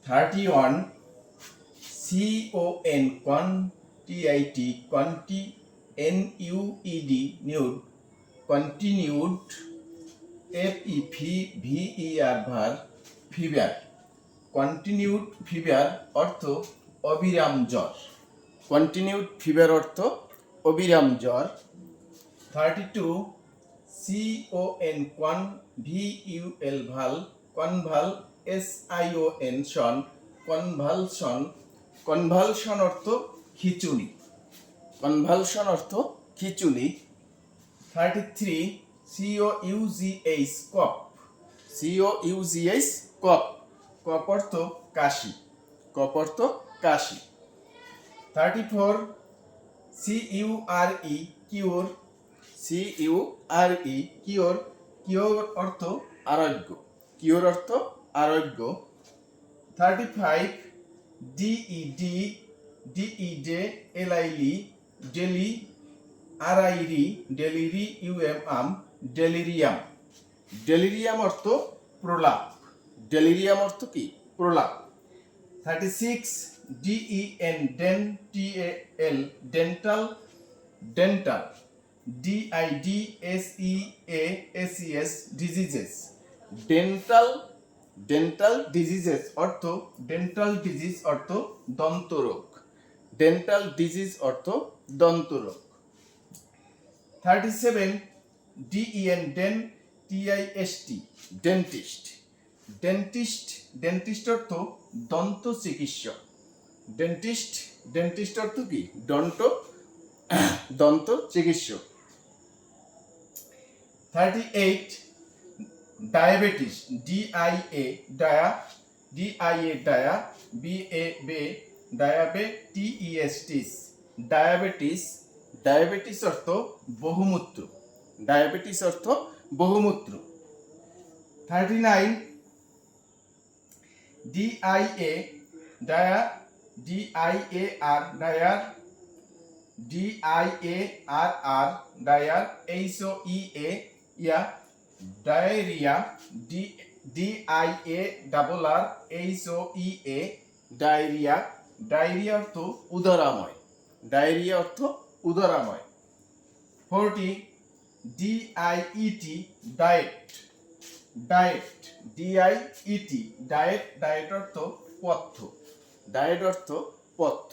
31 CONTIT conti NUED nude continued FEVER fever continued fever অর্থ অবিরাম জ্বর। কন্টিনিউড ফিভার অর্থ অবিরাম জ্বর। 32 CON VUL ভাল কনভাল SION শন কনভালশন। কনভালশন অর্থ খিঁচুনি। কনভালশন অর্থ খিঁচুনি। 33 COUGH কফ COUGH কফ। কফ অর্থ কাশি। কফ অর্থ কাশি। 34 CURE cure CURE cure. Cure অর্থ আরোগ্য। কিওর অর্থ আরোগ্য। 35 DED LILI daily RIRI delirium delirium. Delirium অর্থ প্রলাপ। ডেলিরিয়াম অর্থ কি? প্রলাপ। 36 DEN dental dental DIDSEASES diseases. Dental dental diseases অর্থ ডেন্টাল ডিজিজ অর্থ দন্তরোগ। ডেন্টাল ডিজিজ অর্থ দন্তরোগ। 37 DEN TIST dentist. Dentist dentist অর্থ দন্ত চিকিৎসক। ডেন্টিস্ট ডেন্টিস্ট অর্থ কি? দন্ত চিকিৎসক। 38 diabetes DIA dia diabetes. Diabetes diabetes অর্থ বহুমূত্র। ডায়াবেটিস অর্থ বহুমূত্র। 39 DIA diar DIAR diar DIARR diar HOEA ইয়া diarrhoea DIARR HOEA diarrhoea. Diarrhoea অর্থ উদরাময়। ডায়রিয়া অর্থ উদরাময়। 40 DIET diet diet DIET diet. Diet অর্থ পথ্য। ডায়েট অর্থ পথ্য।